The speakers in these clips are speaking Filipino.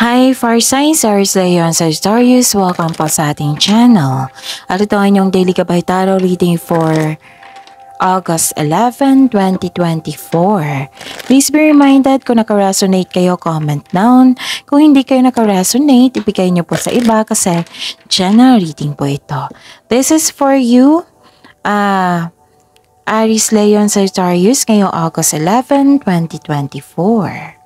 Hi, Fire Signs! Aries Leo and Sagittarius. Welcome po sa ating channel. At ito ang inyong daily gabay tarot reading for August 11, 2024. Please be reminded kung naka-resonate kayo, comment down. Kung hindi kayo naka-resonate, ibigay nyo po sa iba kasi general reading po ito. This is for you, Aries Leo and Sagittarius ngayong August 11, 2024.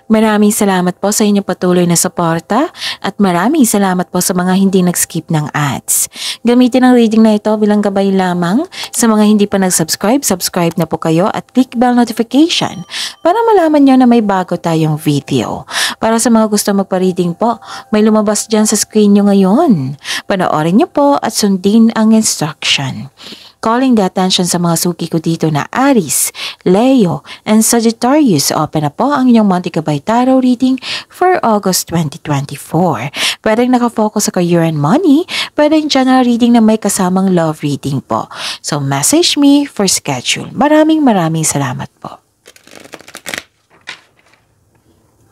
Maraming salamat po sa inyong patuloy na suporta at maraming salamat po sa mga hindi nag-skip ng ads. Gamitin ang reading na ito bilang gabay lamang. Sa mga hindi pa nag-subscribe, subscribe na po kayo at click bell notification para malaman nyo na may bago tayong video. Para sa mga gusto magpa-reading po, may lumabas dyan sa screen nyo ngayon. Panoorin nyo po at sundin ang instruction. Calling the attention sa mga suki ko dito na Aries, Leo, and Sagittarius. Open na po ang inyong monthly gabay tarot reading for August 2024. Pwedeng nakafocus sa career and money, pwedeng general reading na may kasamang love reading po. So message me for schedule. Maraming salamat po.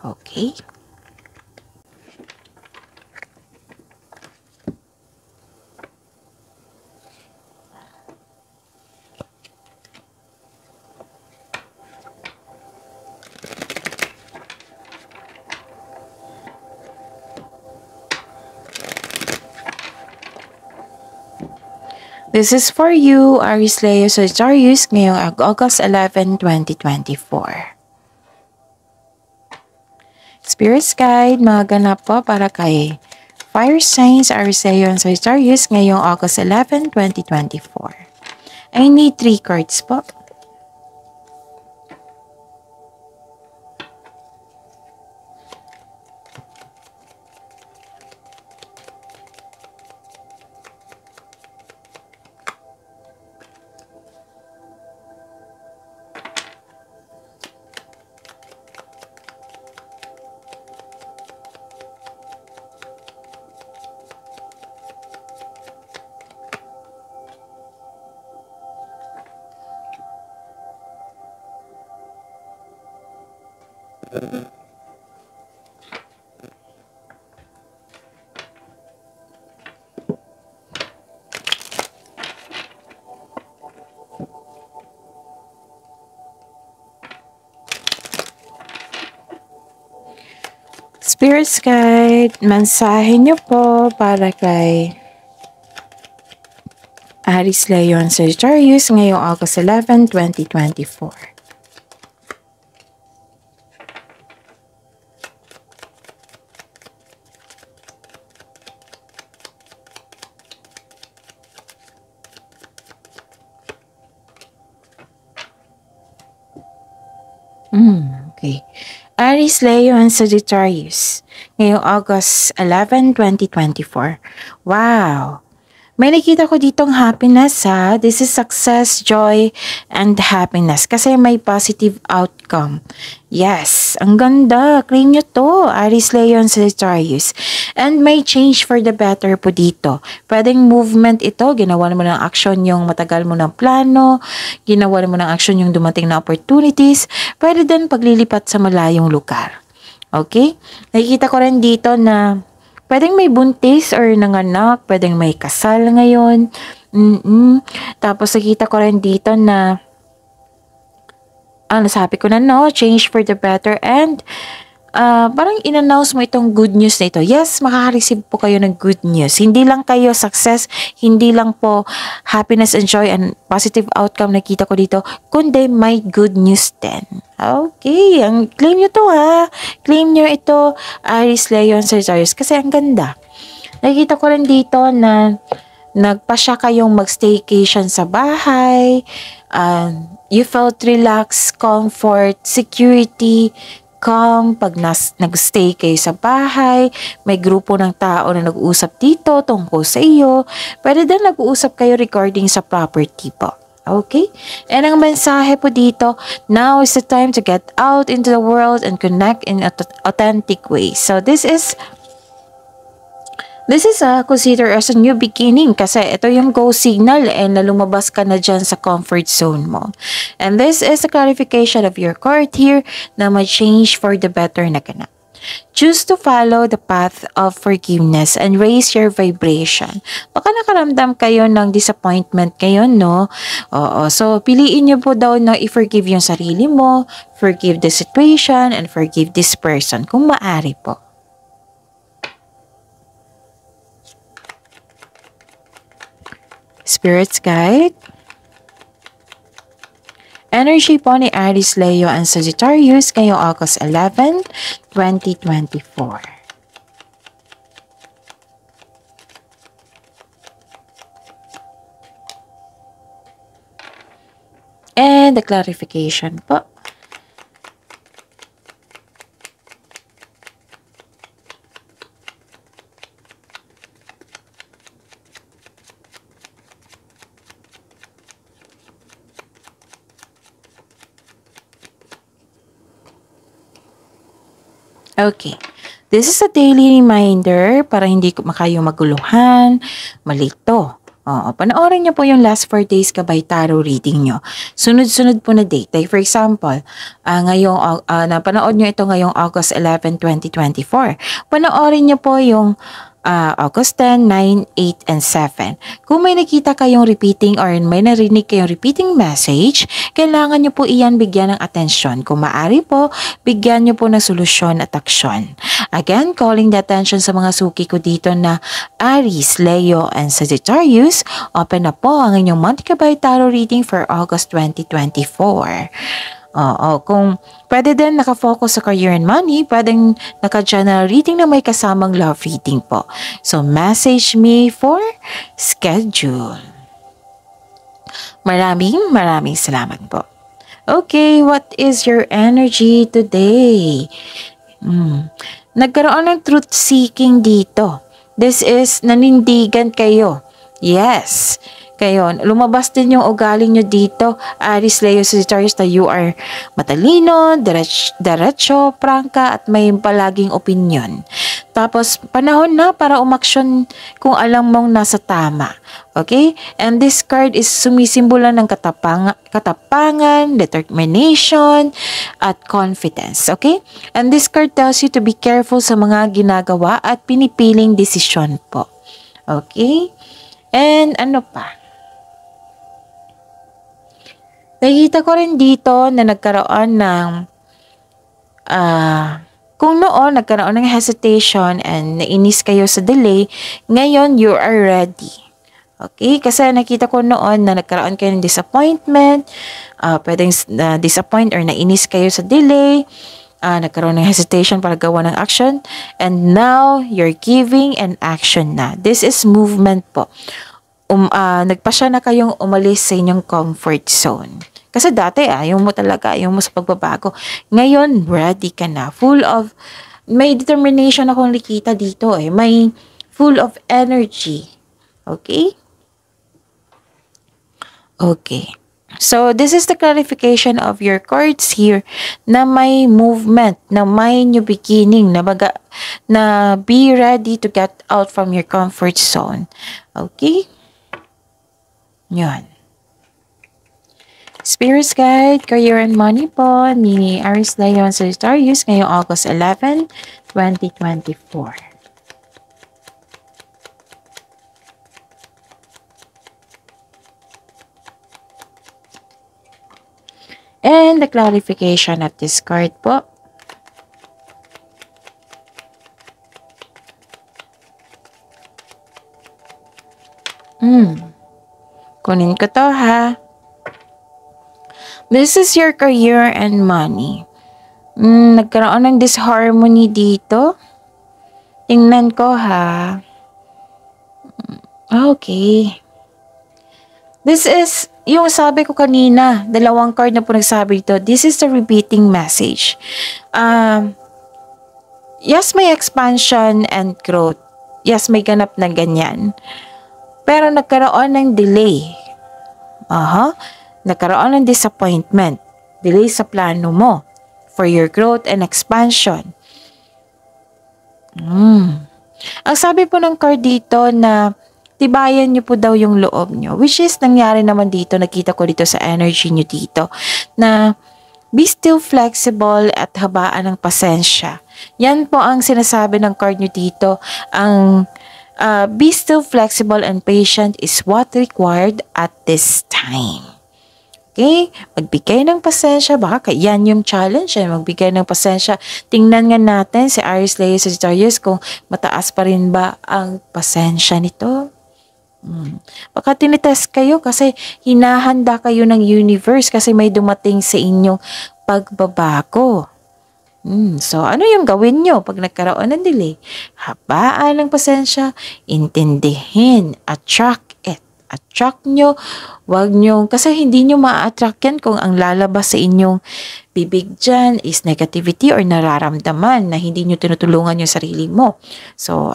Okay. This is for you, Aries, Leo, Sagittarius, ngayong August 11, 2024. Spirits Guide, mga ganap po para kay Fire Signs, Aries, Leo, and Sagittarius, ngayong August 11, 2024. I need 3 cards po. Spirits Guide, mensahe niyo po para kay Aries, Leo, and Sagittarius ngayong August 11, 2024. Okay. Aries, Leo, and Sagittarius ngayong August 11, 2024. Wow! May nakita ko ditong happiness ha. This is success, joy, and happiness. Kasi may positive outcome. Yes, ang ganda. Claim nyo to, Aries, Leo, and Sagittarius. And may change for the better po dito. Pwedeng movement ito. Ginawa mo ng action yung matagal mo ng plano. Ginawa mo ng action yung dumating na opportunities. Pwede din paglilipat sa malayong lugar. Okay? Nakikita ko rin dito na pwedeng may buntis or nanganak, pwedeng may kasal ngayon. Tapos nakita ko rin dito na, nasabi ko na no, change for the better and parang in-announce mo itong good news na ito. Yes, makaka-receive po kayo ng good news. Hindi lang kayo success, hindi lang po happiness and joy and positive outcome nakita ko dito, kundi may good news din. Okay, claim nyo to ha. Claim nyo ito, Aries, Leo, and Sagittarius kasi ang ganda. Nakikita ko rin dito na nagpasya kayong mag-staycation sa bahay. You felt relaxed, comfort, security, calm, pag nag-stay kayo sa bahay, may grupo ng tao na nag-uusap dito tungkol sa iyo, pwede din nag-uusap kayo regarding sa property po. Okay? And ang mensahe po dito, now is the time to get out into the world and connect in authentic ways. So this is This is consider as a new beginning kasi ito yung go signal and na lumabas ka na dyan sa comfort zone mo. And this is a clarification of your card here na may change for the better na ganap. Choose to follow the path of forgiveness and raise your vibration. Baka nakaramdam kayo ng disappointment ngayon, no? Oo. So, piliin nyo po daw na i-forgive yung sarili mo, forgive the situation, and forgive this person kung maaari po. Spirits Guide. Energy po ni Aries, Leo, and Sagittarius ngayong August 11, 2024. And the clarification po. Okay. This is a daily reminder para hindi kayo maguluhan, malito. Panoorin niyo po yung last 4 days kabay tarot reading nyo. Sunod-sunod po na date. Like for example, napanood nyo ito ngayong August 11, 2024. Panoorin niyo po yung August 10, 9, 8, and 7. Kung may nakita kayong repeating or may narinig kayong repeating message, kailangan nyo po iyan bigyan ng atensyon. Kung maaari po, bigyan nyo po ng solusyon at aksyon. Again, calling the attention sa mga suki ko dito na Aries, Leo, and Sagittarius. Open na po ang inyong monthly kabay tarot reading for August 2024. Kung pwede din nakafocus sa career and money, pwedeng naka-general reading na may kasamang love reading po. So, message me for schedule. Maraming salamat po. Okay, what is your energy today? Nagkaroon ng truth seeking dito. This is nanindigan kayo. Yes. Kayo, lumabas din yung ugali nyo dito, Aries, Leo, Sagittarius, na you are matalino, diretso, prangka, at may palaging opinion. Tapos, panahon na para umaksyon kung alam mong nasa tama. Okay? And this card is sumisimbolo ng katapangan, determination, at confidence. Okay? And this card tells you to be careful sa mga ginagawa at pinipiling desisyon po. Okay? And ano pa? Nakita ko rin dito na nagkaroon ng kung noon nagkaroon ng hesitation and nainis kayo sa delay, ngayon you are ready. Okay? Kasi nakita ko noon na nagkaroon kayo ng disappointment, pwedeng disappoint or nainis kayo sa delay, nagkaroon ng hesitation para gawa ng action, and now you're giving an action na. This is movement po. Nagpasya na kayong umalis sa inyong comfort zone. Kasi dati, ayaw mo talaga, ayaw mo sa pagbabago. Ngayon, ready ka na. May determination akong nakita dito eh. May full of energy. Okay? Okay. So, this is the clarification of your cards here na may movement, na may new beginning, na be ready to get out from your comfort zone. Okay? Yan. Spirits Guide, Career and Money po ni Aries, Leo, and Sagittarius ngayong August 11, 2024. And the clarification of this card po. Kunin ko to ha. This is your career and money. Nagkaroon ng disharmony dito. Tingnan ko ha. Okay. This is, yung sabi ko kanina, dalawang card na po nagsabi dito. This is the repeating message. Yes, may expansion and growth. Yes, may ganap na ganyan. Pero nagkaroon ng delay. Nagkaroon ng disappointment. Delay sa plano mo for your growth and expansion. Ang sabi po ng card dito na tibayan niyo po daw yung loob niyo, which is nangyari naman dito, nakita ko dito sa energy niyo dito, na be still flexible at habaan ng pasensya. Yan po ang sinasabi ng card niyo dito, ang be still flexible and patient is what required at this time. Okay? Magbigay ng pasensya. Baka yan yung challenge. Magbigay ng pasensya. Tingnan nga natin si Aries, Leo, Sagittarius kung mataas pa rin ba ang pasensya nito. Baka tinitest kayo kasi hinahanda kayo ng universe kasi may dumating sa inyong pagbabago. So, ano yung gawin nyo pag nagkaroon ng delay? Habaan ng pasensya, intindihin, attract it. Attract nyo, wag nyo, kasi hindi nyo ma-attract yan kung ang lalabas sa inyong bibig dyan is negativity or nararamdaman na hindi nyo tinutulungan yung sarili mo. So,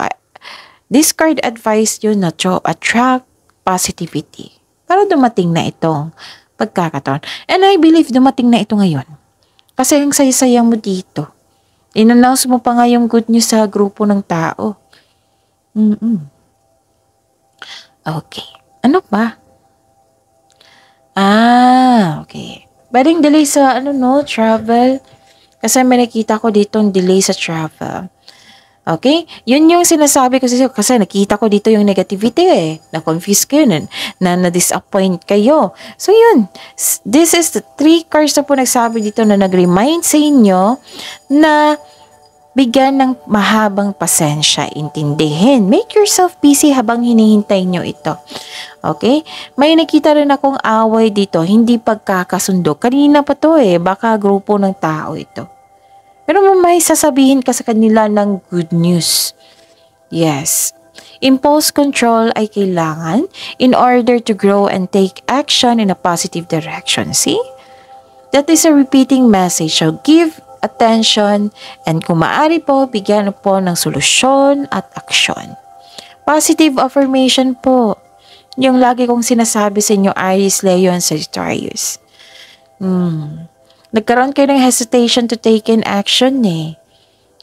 this card advice you na to attract positivity para dumating na itong pagkakataon. And I believe dumating na ito ngayon. Kasi ang saya-saya mo dito. In-announce mo pa nga yung good news sa grupo ng tao. Okay. Ano pa? Okay. Pwedeng delay sa, travel. Kasi may nakita ko dito delay sa travel. Okay? Yun yung sinasabi ko kasi nakita ko dito yung negativity Na-confuse kayo na-disappoint kayo. So yun. This is the 3 cards na po nagsabi dito na nag-remind sa inyo na bigyan ng mahabang pasensya, intindihin. Make yourself busy habang hinihintay nyo ito. Okay? May nakita rin akong away dito, hindi pagkakasundo. Kanina pa to baka grupo ng tao ito. Pero may sasabihin ka sa kanila ng good news. Yes. Impulse control ay kailangan in order to grow and take action in a positive direction. See? That is a repeating message. So give attention, and kung maaari po, bigyan po ng solusyon at aksyon. Positive affirmation po. Yung lagi kong sinasabi sa inyo, Aries, Leo, and Sagittarius. Nagkaroon kayo ng hesitation to take in action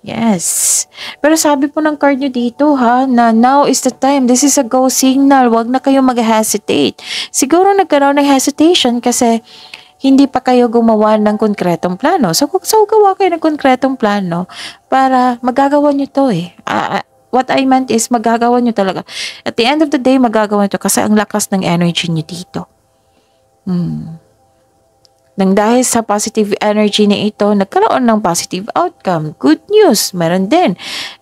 Yes. Pero sabi po ng card nyo dito na now is the time. This is a go signal. Huwag na kayo mag-hesitate. Siguro nagkaroon ng hesitation kasi hindi pa kayo gumawa ng konkretong plano. So gawa kayo ng konkretong plano para magagawa nyo to What I meant is magagawa nyo talaga. At the end of the day, magagawa nyo to kasi ang lakas ng energy nyo dito. Nang dahil sa positive energy na ito, nagkaroon ng positive outcome. Good news, meron din.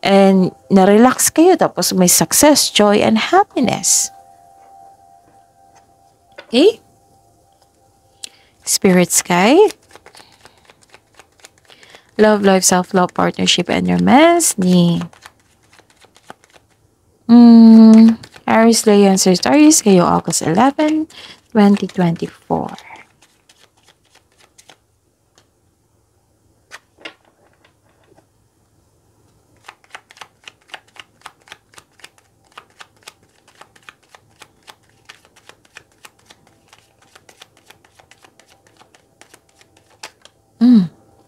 And na-relax kayo tapos may success, joy, and happiness. Okay? Spirit Sky, love, life, self-love, partnership, and romance ni Aries, Leo, and Sagittarius kayo August 11, 2024.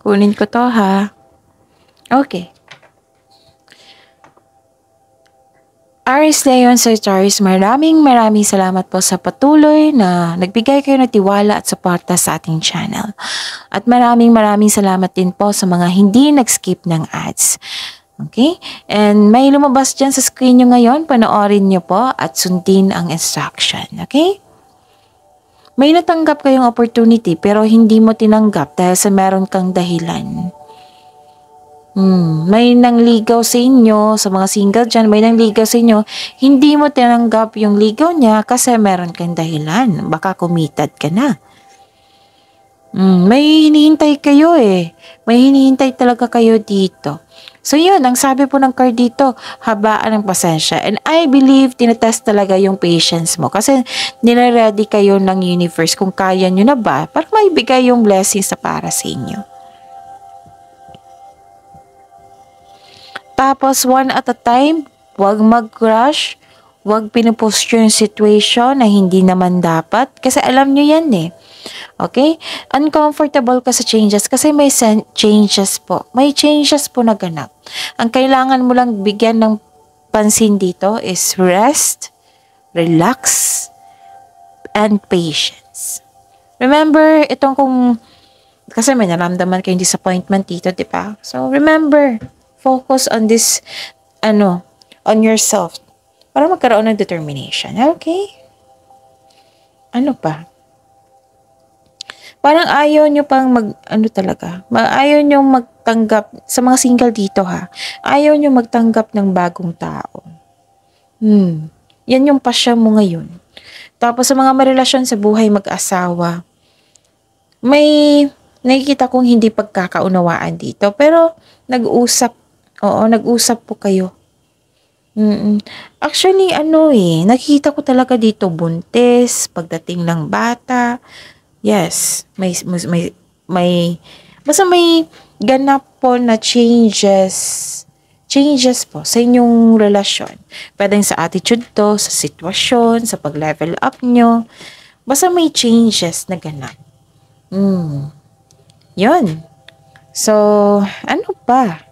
Kunin ko to Okay. Aries, Leo, and Sagittarius, maraming salamat po sa patuloy na nagbigay kayo ng tiwala at suporta sa ating channel. At maraming salamat din po sa mga hindi nag-skip ng ads. Okay? And may lumabas dyan sa screen nyo ngayon, panoorin nyo po at sundin ang instruction. Okay? May natanggap kayong opportunity pero hindi mo tinanggap dahil sa meron kang dahilan. May nangligaw sa inyo, sa mga single dyan, may nangligaw sa inyo, hindi mo tinanggap yung ligaw niya kasi meron kang dahilan. Baka committed ka na. May hinihintay kayo May hinihintay talaga kayo dito. So yun, ang sabi po ng card dito, habaan ng pasensya. And I believe, tinetest talaga yung patience mo. Kasi nire-ready kayo ng universe kung kaya nyo na ba para maibigay yung blessings na para sa inyo. Tapos, one at a time, huwag mag-rush, huwag pinupost yung situation na hindi naman dapat. Kasi alam nyo yan Okay? Uncomfortable ka sa changes kasi may changes po. May changes po na ganap. Ang kailangan mo lang bigyan ng pansin dito is rest, relax, and patience. Remember, itong kasi may naramdaman kayong disappointment dito, di ba? So, remember, focus on this, on yourself para magkaroon ng determination. Okay? Ano pa? Parang ayaw nyo pang ayaw nyo magtanggap, sa mga single dito ha, ayaw nyo magtanggap ng bagong tao. Yan yung pasya mo ngayon. Tapos sa mga marelasyon sa buhay mag-asawa, may nakikita kong hindi pagkakaunawaan dito. Pero nag-usap po kayo. Actually, nakikita ko talaga dito buntis, pagdating ng bata. Yes, basta may ganap po na changes po sa inyong relasyon. Pwedeng sa attitude to, sa sitwasyon, sa pag-level up nyo. Basta may changes na ganap. Yun. So, ano pa?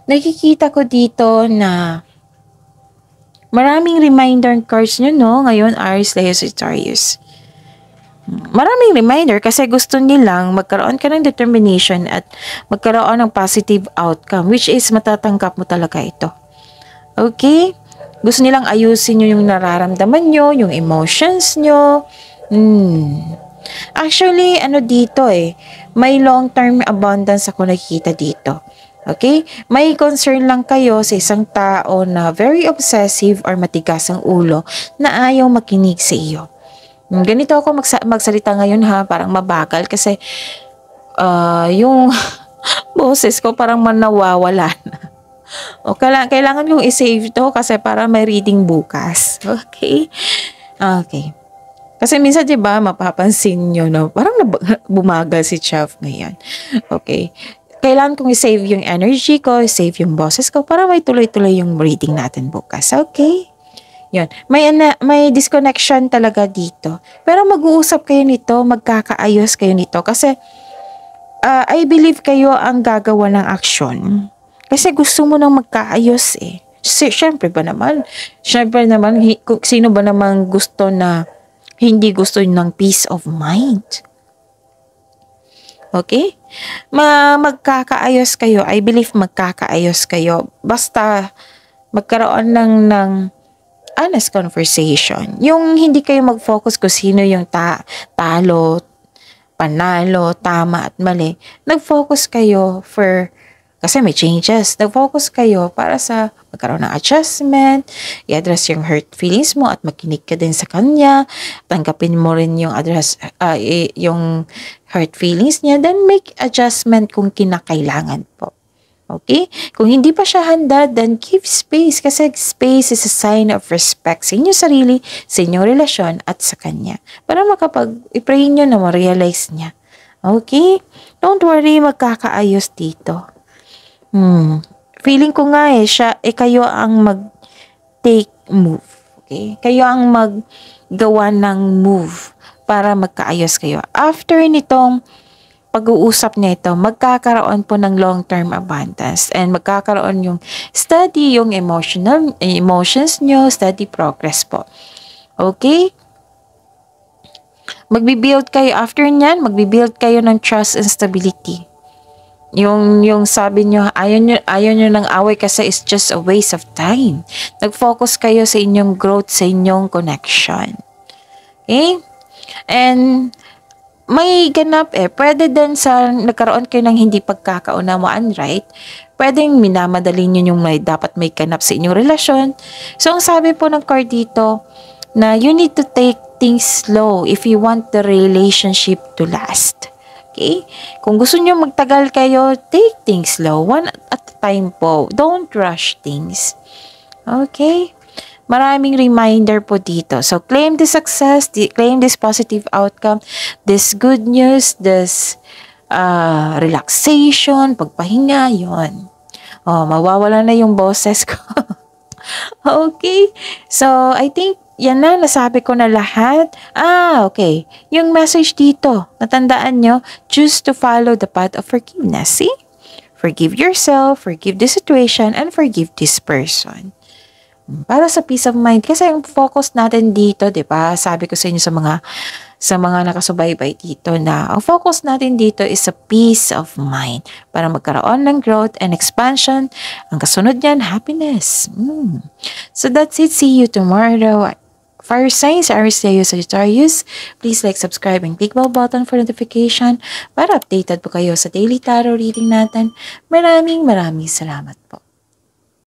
Nakikita ko dito na maraming reminder cards nyo, no? Ngayon, Aries, Leo, Sagittarius. Maraming reminder kasi gusto nilang magkaroon ka ng determination at magkaroon ng positive outcome, which is matatanggap mo talaga ito. Okay? Gusto nilang ayusin nyo yung nararamdaman nyo, yung emotions nyo. Actually, dito may long-term abundance ako nakikita dito. Okay? May concern lang kayo sa isang tao na very obsessive or matigas ang ulo na ayaw makinig sa iyo. Ganito ako magsalita ngayon ha, parang mabagal kasi yung boses ko parang manawawala na. O kailangan kong i-save to kasi para may reading bukas. Okay? Okay. Kasi minsan 'di ba mapapansin niyo no, parang bumagal si Chef ngayon. Okay. Kailangan kong i-save yung energy ko, i-save yung boses ko para may tuloy-tuloy yung reading natin bukas. Okay? Yun. May disconnection talaga dito. Pero mag-uusap kayo nito, magkakaayos kayo nito. Kasi I believe kayo ang gagawa ng aksyon. Kasi gusto mo nang magkaayos Siyempre naman, sino ba naman hindi gusto ng peace of mind? Okay? Magkakaayos kayo. I believe magkakaayos kayo. Basta magkaroon ng honest conversation. Yung hindi kayo mag-focus kung sino yung talo, panalo, tama at mali. Nag-focus kayo kasi may changes. Nag-focus kayo para sa magkaroon ng adjustment, i-address yung hurt feelings mo at makinig ka din sa kanya. Tanggapin mo rin yung yung hurt feelings niya, then make adjustment kung kinakailangan po. Okay? Kung hindi pa siya handa, then give space kasi space is a sign of respect sa inyong sarili, sa inyong relasyon at sa kanya. Para i-pray nyo na ma-realize niya. Okay? Don't worry, magkakaayos dito. Feeling ko nga kayo ang mag-take move. Okay? Kayo ang maggawa ng move para magkaayos kayo. After nitong pag-uusap nito, magkakaroon po ng long-term abundance and magkakaroon yung steady yung emotions nyo, steady progress po. Okay? Magbibuild kayo after nyan, magbibuild kayo ng trust and stability. Yung sabi nyo, ayaw nyo ng away kasi it's just a waste of time. Nag-focus kayo sa inyong growth, sa inyong connection. Okay? And may ganap pwede din sa nagkaroon kayo ng hindi pagkakaunawaan, right? Pwedeng minamadali nyo yung dapat may ganap sa inyong relasyon. So, ang sabi po ng card dito, na you need to take things slow if you want the relationship to last. Okay? Kung gusto nyo magtagal kayo, take things slow. One at a time po. Don't rush things. Okay? Maraming reminder po dito. So, claim this success, claim this positive outcome, this good news, this relaxation, pagpahinga, yon. Mawawala na yung boses ko. Okay? So, I think yan na, nasabi ko na lahat. Okay. Yung message dito, natandaan nyo, choose to follow the path of forgiveness. See? Forgive yourself, forgive the situation, and forgive this person. Para sa peace of mind, kasi yung focus natin dito, 'di ba? Sabi ko sa inyo sa mga nakasubaybay dito na ang focus natin dito is a peace of mind para magkaroon ng growth and expansion. Ang kasunod niyan, happiness. So that's it. See you tomorrow. Fire signs, Aries, Leo, Sagittarius. Please like, subscribe, and click bell button for notification para updated po kayo sa daily tarot reading natin. Maraming salamat po.